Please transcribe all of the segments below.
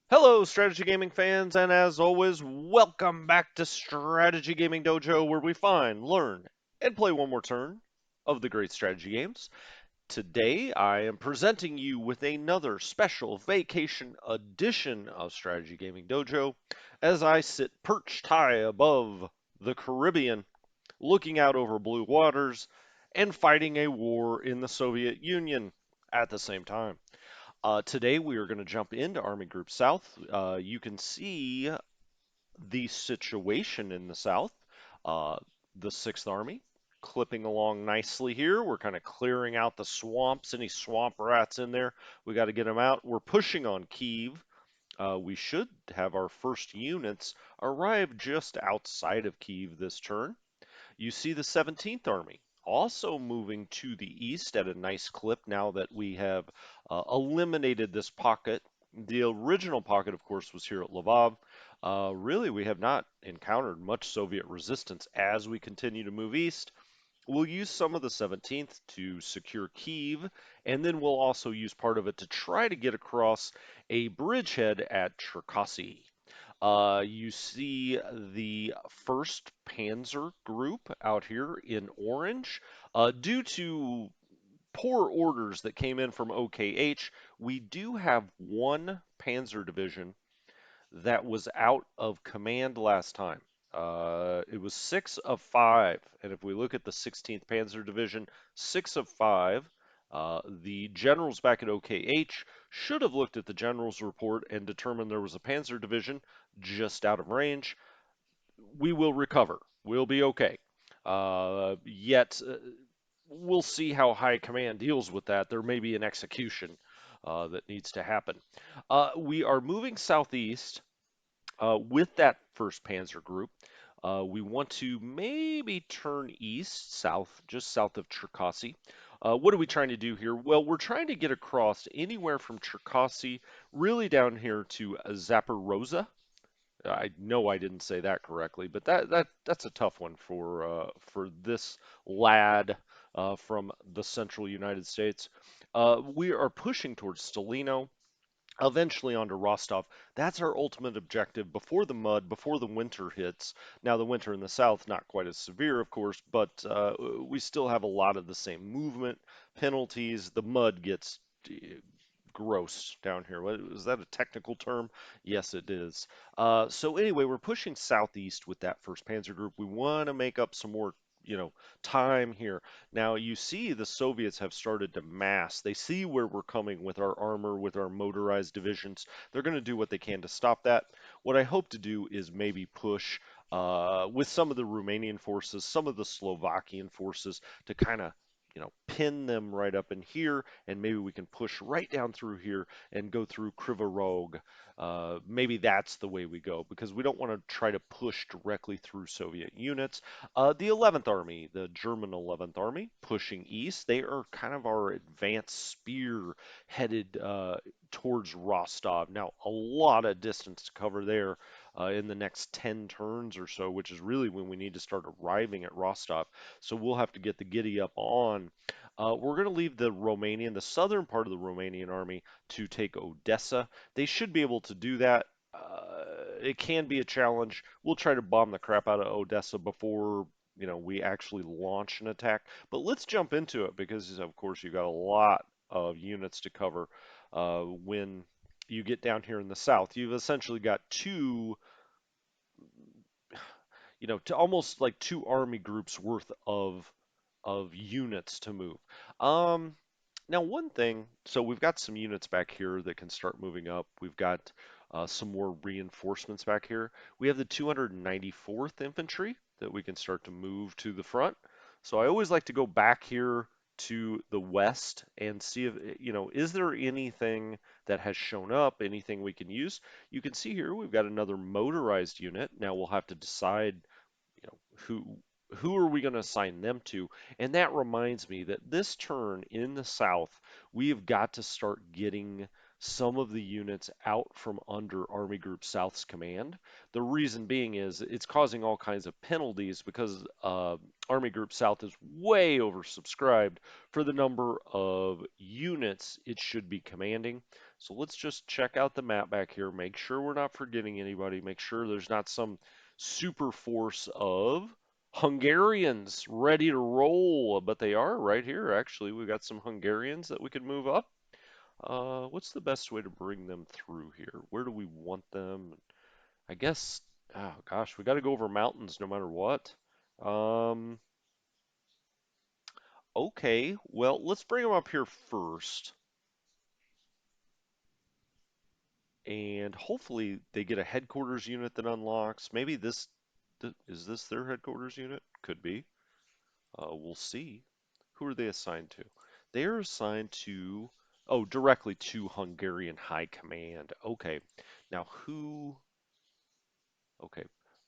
Hello, Strategy Gaming fans, and as always, welcome back to Strategy Gaming Dojo, where we find, learn, and play one more turn of the great strategy games. Today, I am presenting you with another special vacation edition of Strategy Gaming Dojo, as I sit perched high above the Caribbean, looking out over blue waters, and fighting a war in the Soviet Union at the same time. Today we are going to jump into Army Group South. You can see the situation in the South. Uh, the 6th Army clipping along nicely here. We're kind of clearing out the swamps, any swamp rats in there. We got to get them out. We're pushing on Kiev. We should have our first units arrive just outside of Kiev this turn. You see the 17th Army also moving to the east at a nice clip now that we have eliminated this pocket. The original pocket, of course, was here at Lvov. Really, we have not encountered much Soviet resistance as we continue to move east. We'll use some of the 17th to secure Kiev, and then we'll also use part of it to try to get across a bridgehead at Cherkasy. You see the 1st Panzer Group out here in orange. Due to poor orders that came in from OKH, we do have one Panzer Division that was out of command last time. It was 6 of 5, and if we look at the 16th Panzer Division, 6 of 5. The generals back at OKH should have looked at the general's report and determined there was a Panzer Division just out of range. We will recover. We'll be okay. Yet, we'll see how high command deals with that. There may be an execution that needs to happen. We are moving southeast with that 1st Panzer Group. We want to maybe turn east, south, just south of Cherkasy. What are we trying to do here? Well, we're trying to get across anywhere from Cherkasy really down here to Zaporozhye. I know I didn't say that correctly, but that's a tough one for this lad from the central United States. We are pushing towards Stalino, eventually onto Rostov. That's our ultimate objective before the mud, before the winter hits. Now, the winter in the south, not quite as severe, of course, but we still have a lot of the same movement penalties. The mud gets gross down here. Is that a technical term? Yes, it is. So anyway, we're pushing southeast with that 1st Panzer Group. We want to make up some more, time here. Now you see the Soviets have started to mass. They see where we're coming with our armor, with our motorized divisions. They're going to do what they can to stop that. What I hope to do is maybe push with some of the Romanian forces, some of the Slovakian forces to kind of pin them right up in here, and maybe we can push right down through here and go through Krivorog. Maybe that's the way we go because we don't want to try to push directly through Soviet units. The 11th Army, the German 11th Army, pushing east. They are kind of our advanced spear headed towards Rostov. Now, a lot of distance to cover there in the next 10 turns or so, which is really when we need to start arriving at Rostov. So we'll have to get the giddy up on. We're going to leave the southern part of the Romanian army to take Odessa. They should be able to do that. It can be a challenge. We'll try to bomb the crap out of Odessa before we actually launch an attack. But let's jump into it because, of course, you've got a lot of units to cover when you get down here in the south. You've essentially got to almost like two army groups worth of units to move. Um, Now, one thing, so we've got some units back here that can start moving up. We've got some more reinforcements back here. We have the 294th Infantry that we can start to move to the front. So I always like to go back here to the west and see if, is there anything that has shown up, anything we can use. You can see here we've got another motorized unit. Now we'll have to decide you know, who are we going to assign them to? And that reminds me that this turn in the south, we have got to start getting some of the units out from under Army Group South's command. The reason being is it's causing all kinds of penalties because Army Group South is way oversubscribed for the number of units it should be commanding. So let's just check out the map back here, make sure we're not forgetting anybody, make sure there's not some super force of Hungarians ready to roll, but they are right here. Actually, we've got some Hungarians that we could move up. What's the best way to bring them through here? Where do we want them? I guess, oh gosh, we got to go over mountains no matter what. Um, okay, well, let's bring them up here first, and hopefully they get a headquarters unit that unlocks. Maybe is this their headquarters unit? Could be. We'll see. Who are they assigned to? They are assigned to, oh, directly to Hungarian High Command. Okay. Now okay.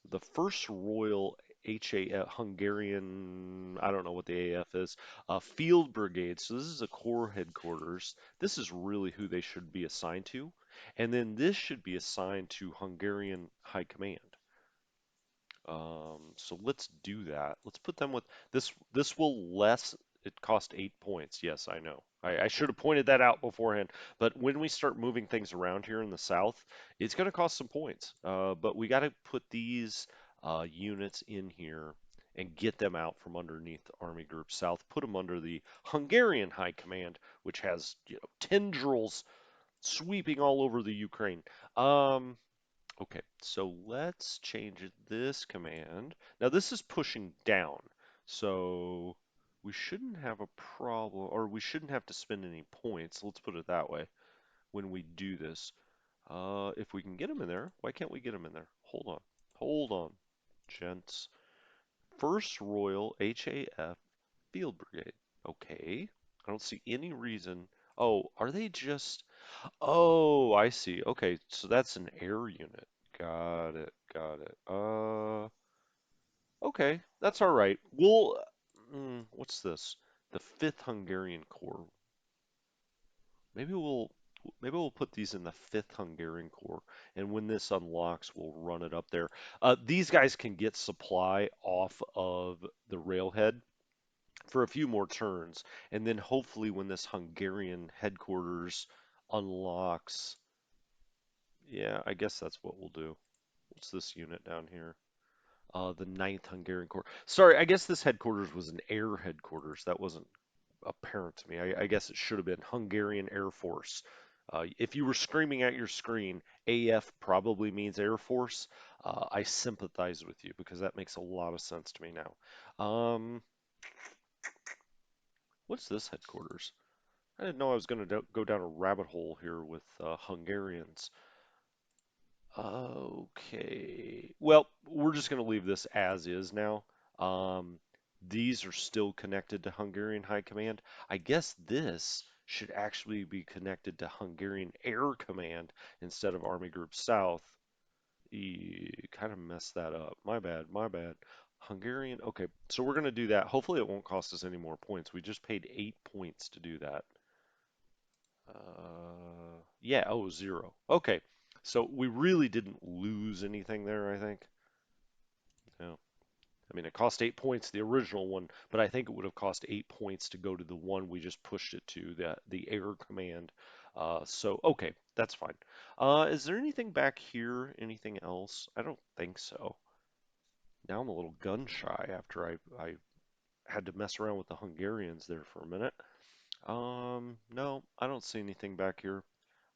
The first Royal HAF Hungarian, I don't know what the AF is, Field Brigade. So this is a Corps headquarters. This is really who they should be assigned to. And then this should be assigned to Hungarian High Command. So let's do that. Let's put them with this. This will less. It cost 8 points. Yes, I know. I should have pointed that out beforehand. But when we start moving things around here in the south, it's going to cost some points. But we got to put these units in here and get them out from underneath Army Group South. Put them under the Hungarian High Command, which has tendrils sweeping all over the Ukraine. Um, Okay, so let's change this command. Now this is pushing down, so we shouldn't have a problem, or we shouldn't have to spend any points, let's put it that way, when we do this. If we can get them in there, why can't we get them in there? Hold on, gents. First Royal HAF Field Brigade. Okay, I don't see any reason. Oh, are they just Oh, I see. Okay, so that's an air unit. Got it, got it. Okay, that's all right. What's this? The 5th Hungarian Corps. Maybe we'll maybe we'll put these in the 5th Hungarian Corps, and when this unlocks, we'll run it up there. These guys can get supply off of the railhead for a few more turns, and then hopefully when this Hungarian headquarters unlocks, yeah, I guess that's what we'll do. What's this unit down here? The 9th Hungarian Corps. Sorry, I guess this headquarters was an air headquarters. That wasn't apparent to me. I guess it should have been Hungarian Air Force. If you were screaming at your screen, AF probably means Air Force. I sympathize with you because that makes a lot of sense to me now. What's this headquarters? I didn't know I was going to go down a rabbit hole here with Hungarians. Okay. Well, we're just going to leave this as is now. Um, these are still connected to Hungarian High Command. I guess this should actually be connected to Hungarian Air Command instead of Army Group South. Kind of messed that up. My bad, my bad. Hungarian. Okay, so we're going to do that. Hopefully it won't cost us any more points. We just paid 8 points to do that. Yeah, oh, 0. Okay, so we really didn't lose anything there, I think. Yeah. I mean, it cost 8 points, the original one, but I think it would have cost 8 points to go to the one we just pushed it to, the air command. So, okay, that's fine. Is there anything back here? Anything else? I don't think so. Now I'm a little gun shy after I had to mess around with the Hungarians there for a minute. No, I don't see anything back here.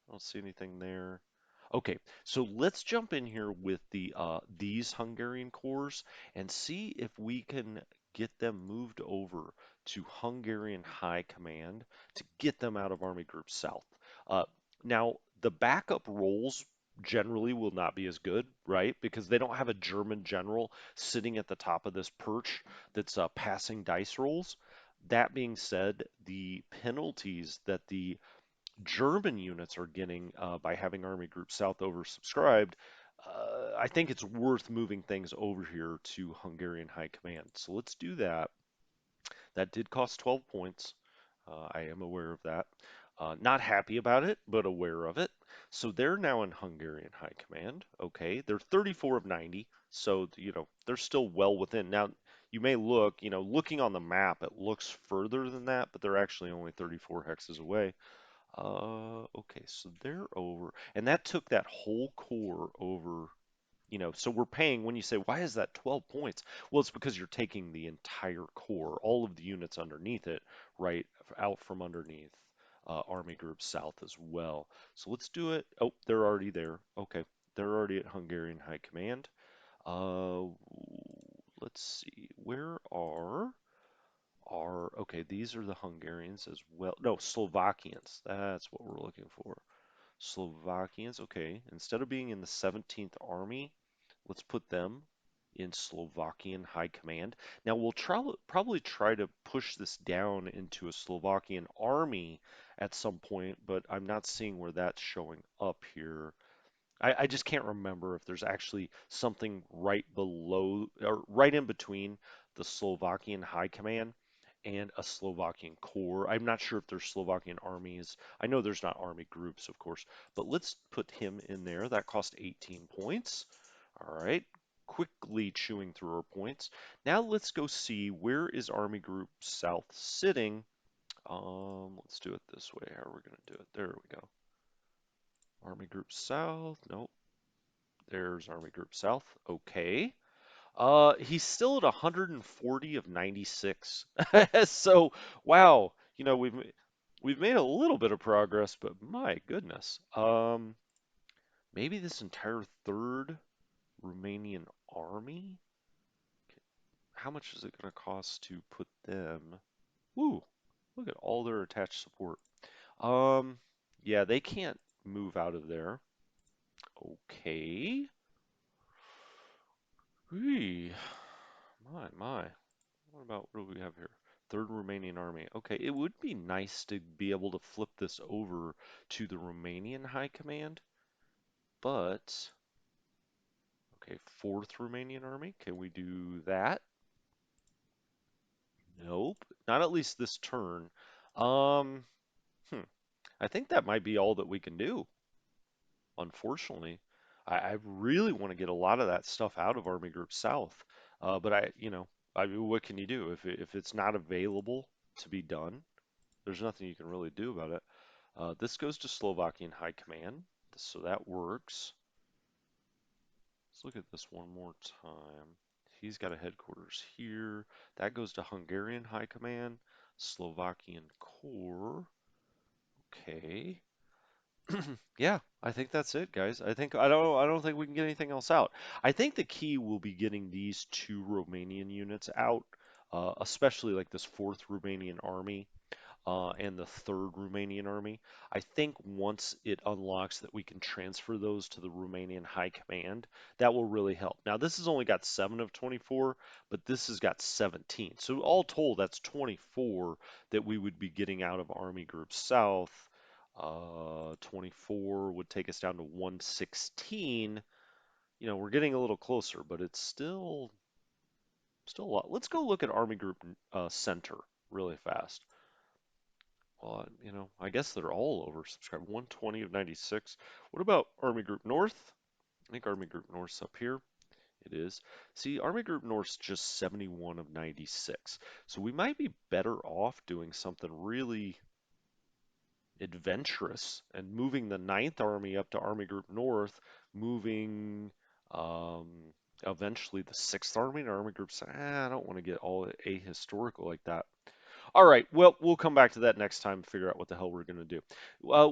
I don't see anything there. Okay, so let's jump in here with these Hungarian cores and see if we can get them moved over to Hungarian High Command to get them out of Army Group South. Uh, Now, the backup roles generally will not be as good, right? Because they don't have a German general sitting at the top of this perch that's passing dice rolls. That being said, the penalties that the German units are getting by having Army Group South oversubscribed, I think it's worth moving things over here to Hungarian High Command. So let's do that. That did cost 12 points. I am aware of that. Not happy about it, but aware of it. So they're now in Hungarian High Command. Okay, they're 34 of 90, so they're still well within. Now you may look, looking on the map, it looks further than that, but they're actually only 34 hexes away. Okay, so they're over, and that took that whole core over. So we're paying when you say, why is that 12 points? Well, it's because you're taking the entire core, all of the units underneath it, right out from underneath Army Group South as well. So let's do it. Oh, they're already there. Okay, they're already at Hungarian High Command. Uh, let's see, where okay, these are the Hungarians as well. No, Slovakians. That's what we're looking for. Slovakians, okay. Instead of being in the 17th Army, let's put them in Slovakian High Command. Now we'll probably try to push this down into a Slovakian army at some point, but I'm not seeing where that's showing up here. I just can't remember if there's actually something right below or right in between the Slovakian High Command and a Slovakian Corps. I'm not sure if there's Slovakian armies. I know there's not army groups, of course, but let's put him in there. That cost 18 points. All right, quickly chewing through our points. Now let's go see where is Army Group South sitting. Let's do it this way. How are we going to do it? There we go. Army Group South. Nope. There's Army Group South. Okay. He's still at 140 of 96. So, wow. We've made a little bit of progress, but my goodness. Maybe this entire third Romanian army? How much is it going to cost to put them? Ooh, look at all their attached support. Um, yeah, they can't move out of there. Okay. Whee. My. What do we have here? Third Romanian Army. Okay, it would be nice to be able to flip this over to the Romanian High Command, but okay, Fourth Romanian Army. Can we do that? Nope, not at least this turn. Um, hmm, I think that might be all that we can do, unfortunately. I really want to get a lot of that stuff out of Army Group South, but I mean, what can you do if it's not available to be done? There's nothing you can really do about it. This goes to Slovakian High Command, so that works. Let's look at this one more time. He's got a headquarters here. That goes to Hungarian High Command, Slovakian Corps. Okay. Yeah, I think that's it, guys. I don't think we can get anything else out. I think the key will be getting these two Romanian units out, especially like this fourth Romanian army and the third Romanian army. I think once it unlocks that we can transfer those to the Romanian High Command, that will really help. Now, this has only got 7 of 24, but this has got 17. So all told, that's 24 that we would be getting out of Army Group South. 24 would take us down to 116. We're getting a little closer, but it's still a lot. Let's go look at Army Group Center really fast. Well, I guess they're all oversubscribed. 120 of 96. What about Army Group North? I think Army Group North's up here. It is. See, Army Group North's just 71 of 96. So we might be better off doing something really adventurous and moving the Ninth Army up to Army Group North, moving um, eventually the Sixth Army to Army Group. I don't want to get all ahistorical like that. All right, well, we'll come back to that next time and figure out what the hell we're going to do.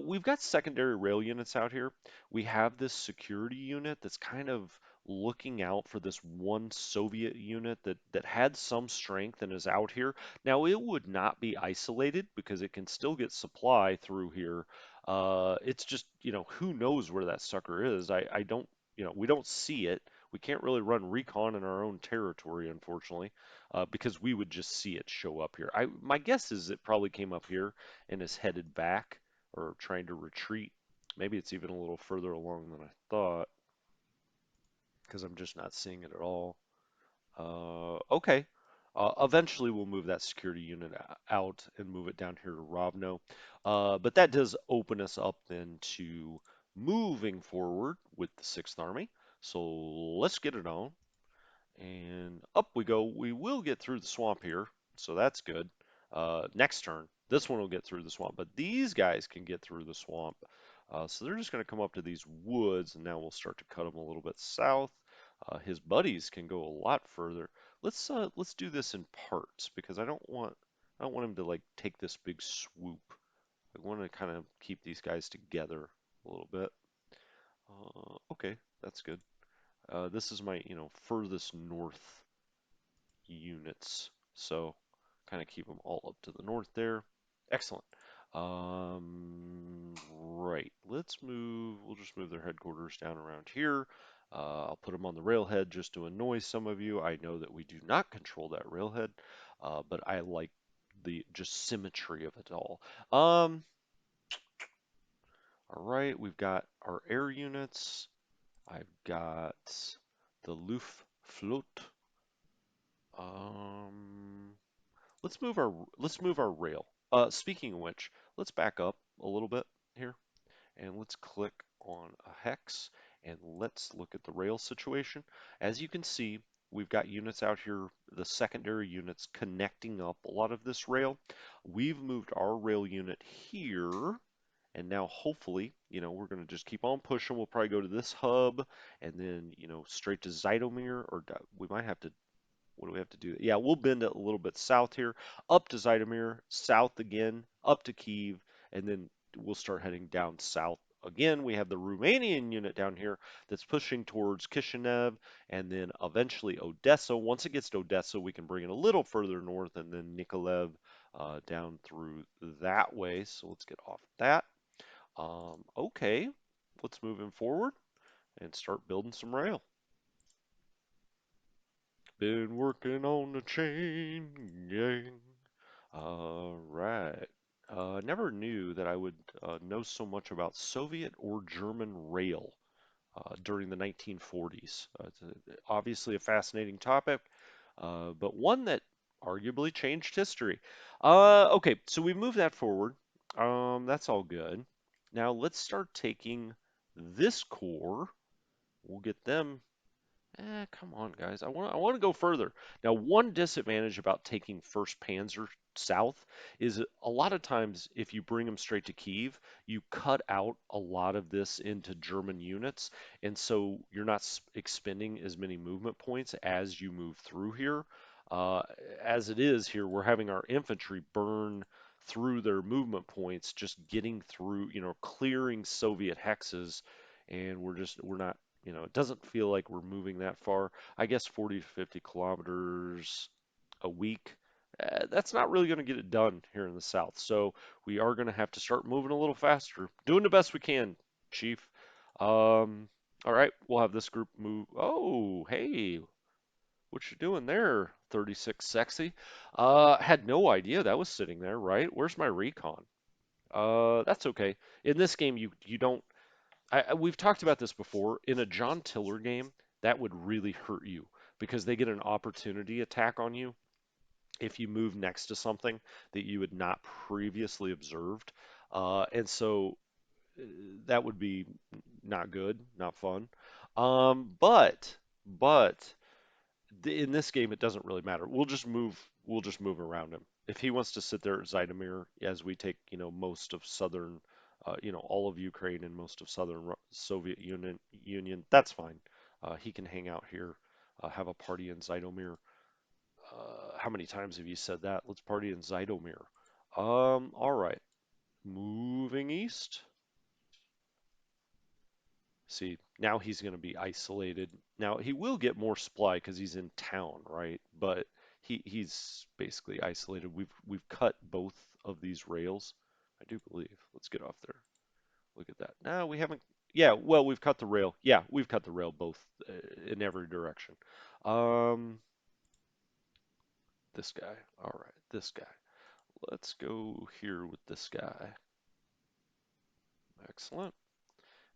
We've got secondary rail units out here. We have this security unit that's kind of looking out for this one Soviet unit that had some strength and is out here. Now, it would not be isolated because it can still get supply through here. It's just, who knows where that sucker is. I don't, we don't see it. We can't really run recon in our own territory, unfortunately because we would just see it show up here. My guess is it probably came up here and is headed back or trying to retreat. Maybe it's even a little further along than I thought because I'm just not seeing it at all. Okay. Eventually, we'll move that security unit out and move it down here to Rovno. But that does open us up then to moving forward with the Sixth Army. So let's get it on. And up we go. We will get through the swamp here, so that's good. Next turn, this one will get through the swamp, but these guys can get through the swamp. So they're just going to come up to these woods, and now we'll start to cut them a little bit south. His buddies can go a lot further. Let's do this in parts because I don't want him to like take this big swoop. I want to kind of keep these guys together a little bit. Okay, that's good. This is my, furthest north units. So kind of keep them all up to the north there. Excellent. Right. We'll just move their headquarters down around here. I'll put them on the railhead just to annoy some of you. I know that we do not control that railhead, but I like the just symmetry of it all. All right, we've got our air units. I've got the Luftflotte. Um, let's move our rail. Speaking of which, let's back up a little bit here and let's click on a hex and let's look at the rail situation. As you can see, we've got units out here, the secondary units connecting up a lot of this rail. We've moved our rail unit here. And now hopefully, we're going to just keep on pushing. We'll probably go to this hub and then, straight to Zytomir, or we might have to, what do we have to do? Yeah, we'll bend it a little bit south here, up to Zytomir, south again, up to Kyiv, and then we'll start heading down south again. We have the Romanian unit down here that's pushing towards Kishinev and then eventually Odessa. Once it gets to Odessa, we can bring it a little further north and then Nikolaev down through that way. So let's get off that. Okay, let's move him forward and start building some rail. Been working on the chain gang. All right. Never knew that I would know so much about Soviet or German rail during the 1940s. Obviously a fascinating topic, but one that arguably changed history. Okay, so we move that forward. That's all good. Now let's start taking this core. We'll get them. Come on, guys. I want to go further. Now, one disadvantage about taking First Panzer south is a lot of times if you bring them straight to Kiev, you cut out a lot of this into German units, and so you're not expending as many movement points as you move through here. Uh, as it is here, we're having our infantry burn through their movement points, just getting through, clearing Soviet hexes, and we're not it doesn't feel like we're moving that far. I guess 40 to 50 kilometers a week. That's not really going to get it done here in the South. So we are going to have to start moving a little faster. Doing the best we can, Chief. All right, we'll have this group move. Oh, hey, what you doing there, 36 Sexy? Had no idea that was sitting there, right? Where's my recon? That's okay. In this game, you don't we've talked about this before. In a John Tiller game, that would really hurt you because they get an opportunity attack on you if you move next to something that you had not previously observed. And so that would be not good, not fun. But in this game, it doesn't really matter. We'll just move around him. If he wants to sit there at Zytomir as we take, most of southern, all of Ukraine and most of southern Soviet Union, that's fine. He can hang out here, have a party in Zytomir. How many times have you said that? Let's party in Zytomir. All right. Moving east. See, now he's going to be isolated. Now he will get more supply because he's in town, right? But he's basically isolated. We've cut both of these rails, I do believe. Let's get off there. Look at that. No, we haven't. Yeah, well, we've cut the rail. Yeah, we've cut the rail both in every direction. Um, this guy. All right, this guy. Let's go here with this guy. Excellent.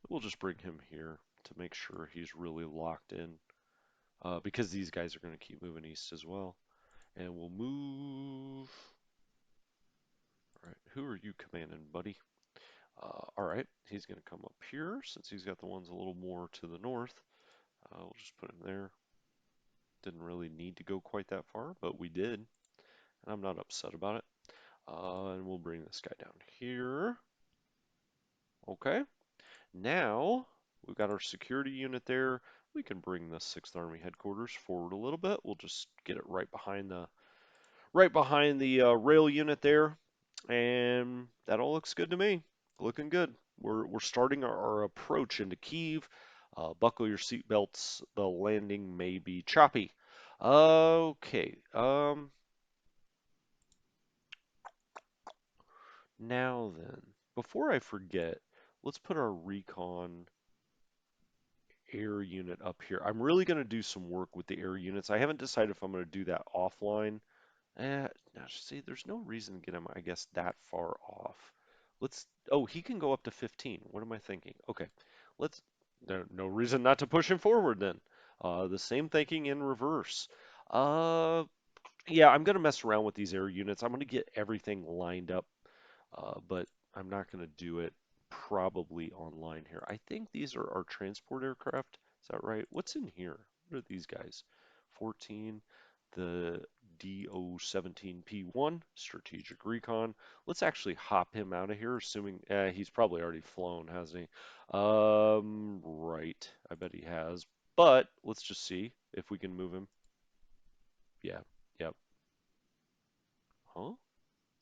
We'll just bring him here to make sure he's really locked in. Because these guys are going to keep moving east as well. And we'll move. All right, who are you commanding, buddy? All right, he's going to come up here since he's got the ones a little more to the north. We'll just put him there. Didn't really need to go quite that far, but we did, and I'm not upset about it. And we'll bring this guy down here. Okay, now we've got our security unit there. We can bring the 6th Army headquarters forward a little bit. We'll just get it right behind the rail unit there, and that all looks good to me. Looking good. We're starting our approach into Kyiv. Buckle your seatbelts. The landing may be choppy. Okay. Now then, before I forget, let's put our recon air unit up here. I'm really going to do some work with the air units. I haven't decided if I'm going to do that offline. Now see, there's no reason to get him, I guess, that far off. Oh, he can go up to 15. What am I thinking? Okay, let's, no reason not to push him forward then. The same thinking in reverse. Uh, yeah, I'm gonna mess around with these air units. I'm gonna get everything lined up, but I'm not gonna do it probably online here. I think these are our transport aircraft. Is that right? What's in here? What are these guys? 14, the DO-17P1, Strategic Recon. Let's actually hop him out of here, assuming he's probably already flown, hasn't he? Right. I bet he has. But let's just see if we can move him. Yeah. Yep. Huh?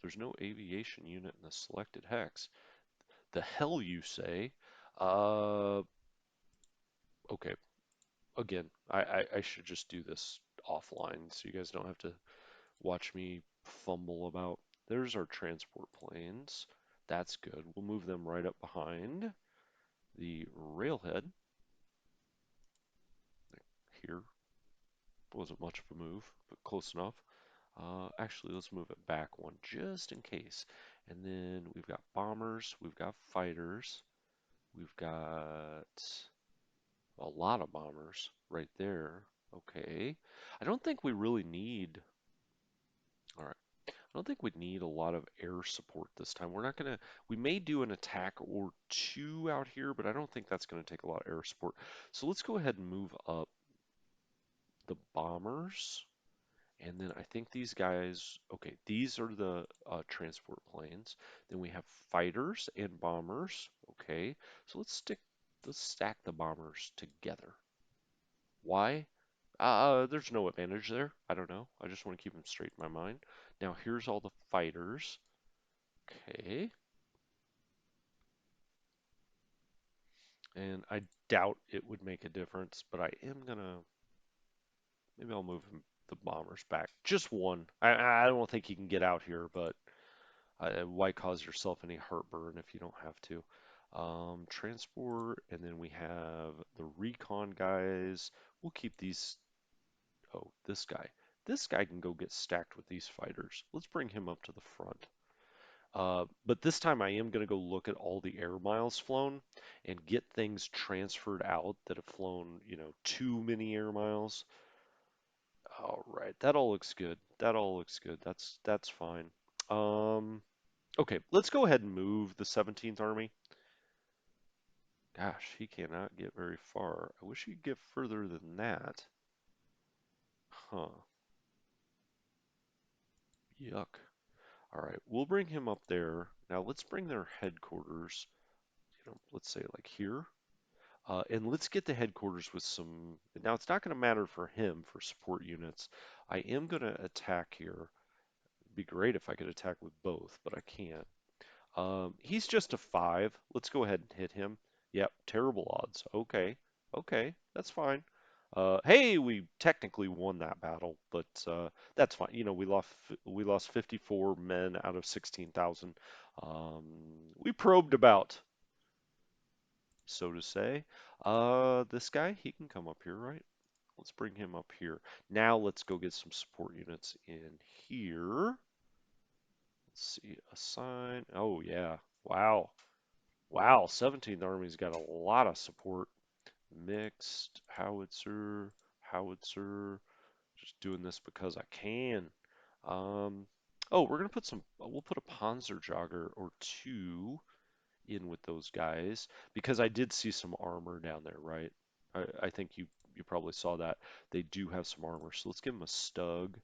There's no aviation unit in the selected hex. The hell you say? Uh, okay. Again, I should just do this offline so you guys don't have to watch me fumble about. There's our transport planes. That's good. We'll move them right up behind the railhead here. Wasn't much of a move, but close enough. Actually, let's move it back one just in case. And then we've got bombers, we've got fighters, we've got a lot of bombers right there. Okay. I don't think we really need, all right. I don't think we need a lot of air support this time. We're not gonna, we may do an attack or two out here, but I don't think that's gonna take a lot of air support. So let's go ahead and move up the bombers. And then I think these guys, okay, these are the transport planes. Then we have fighters and bombers. Okay, so let's stack the bombers together. Why? There's no advantage there. I don't know. I just want to keep them straight in my mind. Now here's all the fighters. Okay, and I doubt it would make a difference, but I am gonna, maybe I'll move the bombers back. Just one. I don't think you can get out here, but why cause yourself any heartburn if you don't have to? Transport, and then we have the recon guys. We'll keep these. Oh, this guy. This guy can go get stacked with these fighters. Let's bring him up to the front. But this time I am going to go look at all the air miles flown and get things transferred out that have flown, too many air miles. All right, that all looks good. That all looks good. That's fine. Um, Okay, let's go ahead and move the 17th Army. Gosh, he cannot get very far. I wish he could get further than that. Huh. Yuck. All right, we'll bring him up there. Now let's bring their headquarters, let's say like here. And let's get the headquarters with some. Now it's not going to matter for him for support units. I am going to attack here. It'd be great if I could attack with both, but I can't. He's just a 5. Let's go ahead and hit him. Yep, terrible odds. Okay, okay, that's fine. Hey, we technically won that battle, but that's fine. We lost 54 men out of 16,000. Um, we probed about, so to say. This guy, he can come up here, right? Let's bring him up here. Now let's go get some support units in here. Let's see, assign. Oh yeah, wow. Wow, 17th Army's got a lot of support. Mixed, howitzer, howitzer. Just doing this because I can. Um, oh, we're gonna put some. We'll put a Panzer jogger or two in with those guys because I did see some armor down there, right? I think you probably saw that. They do have some armor, so let's give them a Stug.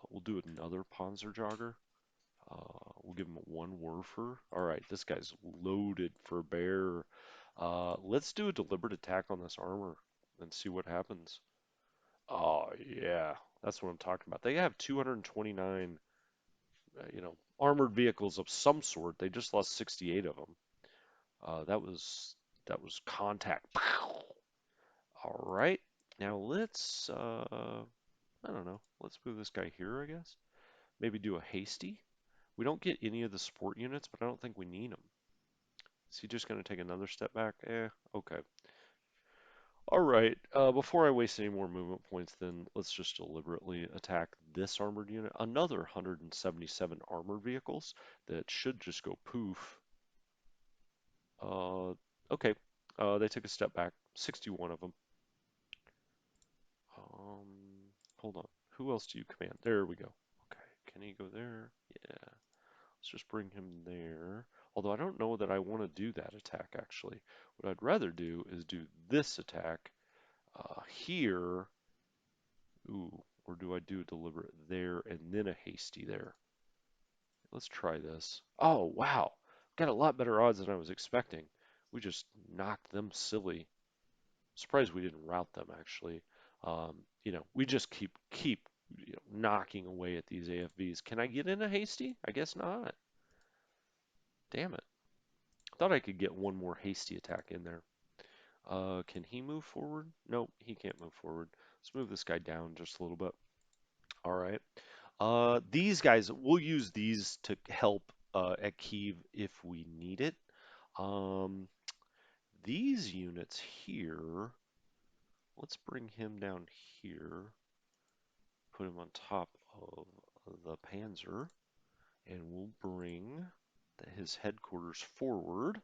We'll do another Panzer jogger. We'll give him one Werfer. All right, this guy's loaded for bear. Let's do a deliberate attack on this armor and see what happens. Oh yeah, that's what I'm talking about. They have 229, armored vehicles of some sort. They just lost 68 of them. That was contact. All right, now let's I don't know. Let's move this guy here, I guess. Maybe do a hasty. We don't get any of the support units, but I don't think we need them. Is he just going to take another step back? Okay. All right, before I waste any more movement points, then let's just deliberately attack this armored unit. Another 177 armored vehicles that should just go poof. Uh, okay, they took a step back, 61 of them. Hold on, who else do you command? There we go. Okay, can he go there? Yeah, let's just bring him there. Although I don't know that I want to do that attack, actually. What I'd rather do is do this attack here. Ooh, or do I do a deliberate there and then a hasty there? Let's try this. Oh, wow. Got a lot better odds than I was expecting. We just knocked them silly. Surprised we didn't rout them, actually. We just keep knocking away at these AFVs. Can I get in a hasty? I guess not. Damn it. Thought I could get one more hasty attack in there. Can he move forward? Nope, he can't move forward. Let's move this guy down just a little bit. All right. These guys, we'll use these to help at Kiev if we need it. Um, these units here, let's bring him down here, put him on top of the Panzer, and we'll bring his headquarters forward.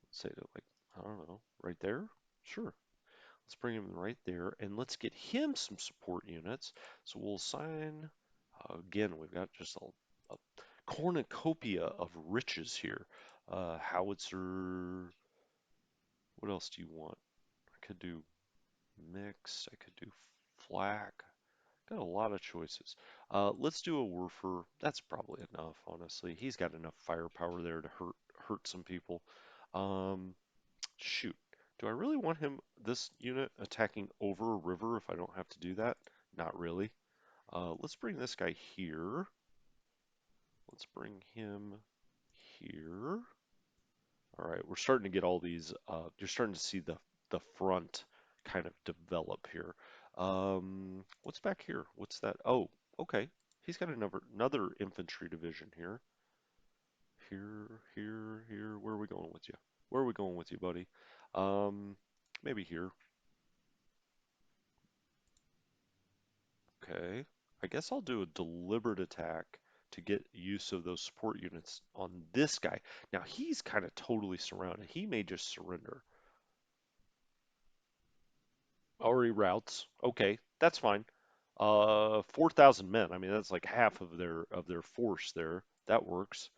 Let's say that, like, I don't know, right there? Sure. Let's bring him right there, and let's get him some support units. So we'll assign, again, we've got just a cornucopia of riches here. Howitzer, what else do you want? I could do mix, I could do flak. Got a lot of choices. Let's do a Werfer. That's probably enough, honestly. He's got enough firepower there to hurt some people. Um, Shoot. Do I really want this unit, attacking over a river if I don't have to do that? Not really. Let's bring this guy here. Let's bring him here. All right, we're starting to get all these, you're starting to see the front kind of develop here. What's back here? What's that? Oh, okay. He's got another infantry division here. Here. Where are we going with you? Where are we going with you, buddy? Um, Maybe here. Okay. I guess I'll do a deliberate attack to get use of those support units on this guy. Now he's kind of totally surrounded. He may just surrender. Already routes. Okay, that's fine. 4,000 men. I mean, that's like half of their force there. That works.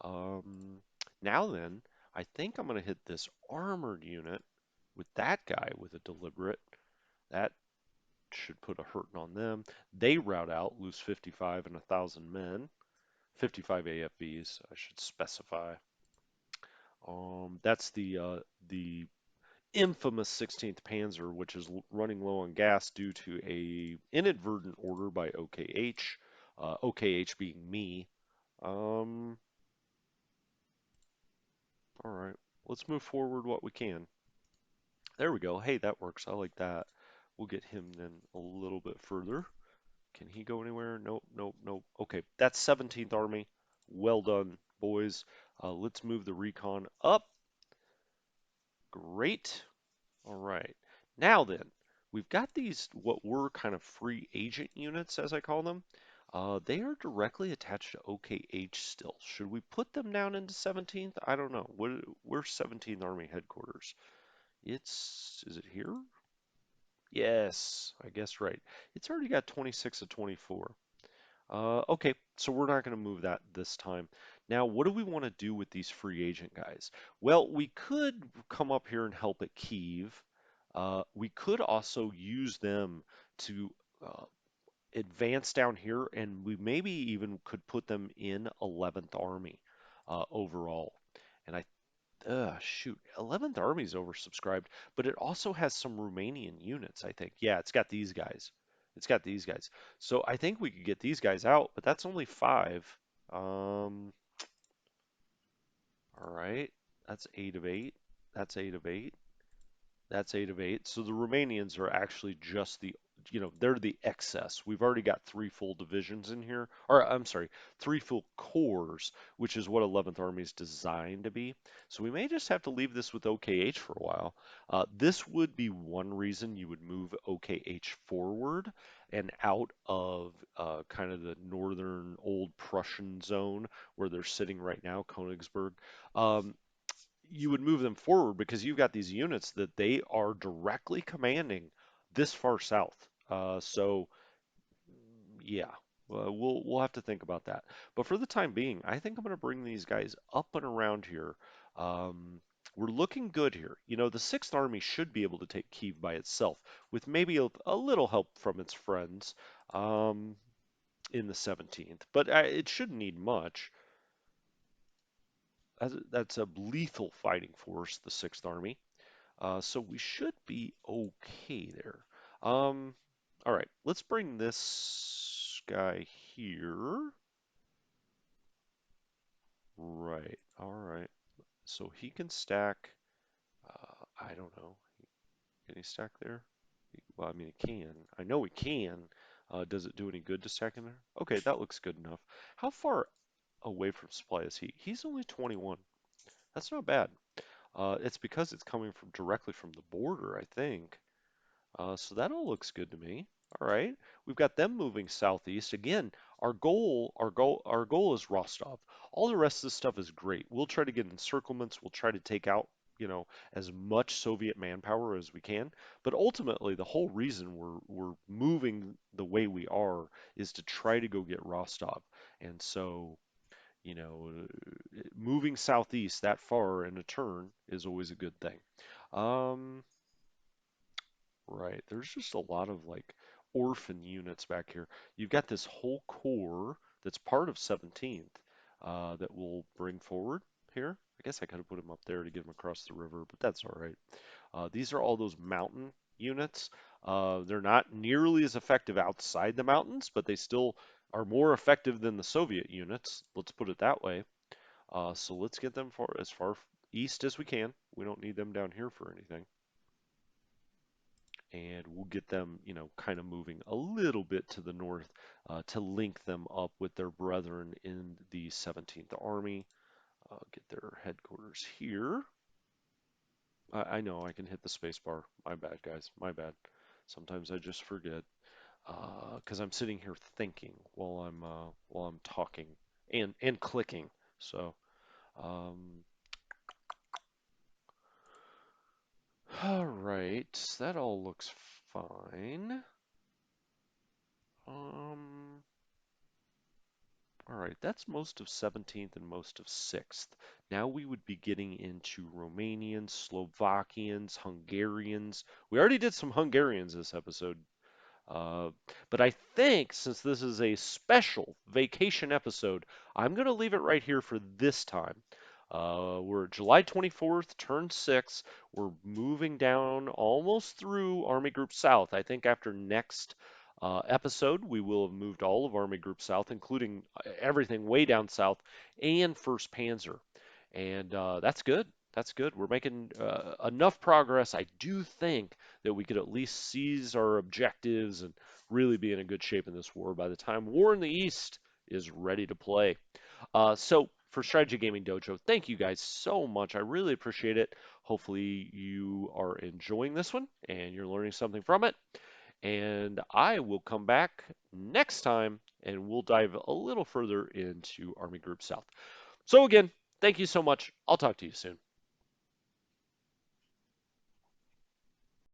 Um, Now then, I think I'm gonna hit this armored unit with that guy with a deliberate. That should put a hurting on them. They route out, lose 55 and 1,000 men. 55 AFBs, I should specify. That's the infamous 16th Panzer, which is running low on gas due to a inadvertent order by OKH. OKH being me. All right, let's move forward what we can. There we go. Hey, that works. I like that. We'll get him then a little bit further. Can he go anywhere? Nope. Okay, that's 17th Army. Well done, boys. Let's move the recon up. Great. All right. Now then, we've got these what were kind of free agent units, as I call them. They are directly attached to OKH still. Should we put them down into 17th? I don't know. Where's 17th Army headquarters? Is it here? Yes, I guess right. It's already got 26 of 24. Okay, so we're not going to move that this time. Now, what do we want to do with these free agent guys? Well, we could come up here and help at Kyiv. We could also use them to uh, advance down here, and we maybe even could put them in 11th Army overall. And shoot, 11th Army is oversubscribed, but it also has some Romanian units, I think. Yeah, it's got these guys. It's got these guys. So I think we could get these guys out, but that's only five. All right. That's eight of eight. That's eight of eight. That's eight of eight. So the Romanians are actually just they're the excess. We've already got three full divisions in here, or I'm sorry, three full corps, which is what 11th Army is designed to be. So we may just have to leave this with OKH for a while. This would be one reason you would move OKH forward and out of kind of the northern old Prussian zone where they're sitting right now, Königsberg. Um, you would move them forward because you've got these units that they are directly commanding this far south. So yeah, we'll have to think about that. But for the time being, I think I'm going to bring these guys up and around here. Um, we're looking good here. You know, the Sixth Army should be able to take Kiev by itself, with maybe a little help from its friends um, in the 17th. But it shouldn't need much. That's a lethal fighting force, the Sixth Army. So we should be okay there. Um, all right, let's bring this guy here. Right, all right. So he can stack, I don't know. Can he stack there? Well, I mean, he can. I know he can. Does it do any good to stack in there? Okay, that looks good enough. How far away from supply is he? He's only 21. That's not bad. It's because it's coming from directly from the border, I think. So that all looks good to me. All right. We've got them moving southeast. Again, our goal is Rostov. All the rest of this stuff is great. We'll try to get encirclements. We'll try to take out, as much Soviet manpower as we can. But ultimately, the whole reason we're moving the way we are is to try to go get Rostov. And so, moving southeast that far in a turn is always a good thing. Um, Right. There's just a lot of like orphan units back here. You've got this whole core that's part of 17th that we'll bring forward here. I guess I could have put him up there to get him across the river, but that's all right. These are all those mountain units. They're not nearly as effective outside the mountains, but they still are more effective than the Soviet units. Let's put it that way. So let's get them as far east as we can. We don't need them down here for anything, and we'll get them, kind of moving a little bit to the north to link them up with their brethren in the 17th Army. Get their headquarters here. I know I can hit the space bar. My bad, guys. My bad. Sometimes I just forget because I'm sitting here thinking while I'm talking and clicking. So, um, all right, that all looks fine. Um, All right, that's most of 17th and most of 6th. Now we would be getting into Romanians, Slovakians, Hungarians. We already did some Hungarians this episode. Uh, but I think since this is a special vacation episode, I'm going to leave it right here for this time. We're July 24th, turn 6. We're moving down almost through Army Group South. I think after next episode, we will have moved all of Army Group South, including everything way down south and 1st Panzer. And that's good. That's good. We're making enough progress. I do think that we could at least seize our objectives and really be in a good shape in this war by the time War in the East is ready to play. So for Strategy Gaming Dojo, thank you guys so much. I really appreciate it. Hopefully you are enjoying this one and you're learning something from it. And I will come back next time and we'll dive a little further into Army Group South. So again, thank you so much. I'll talk to you soon.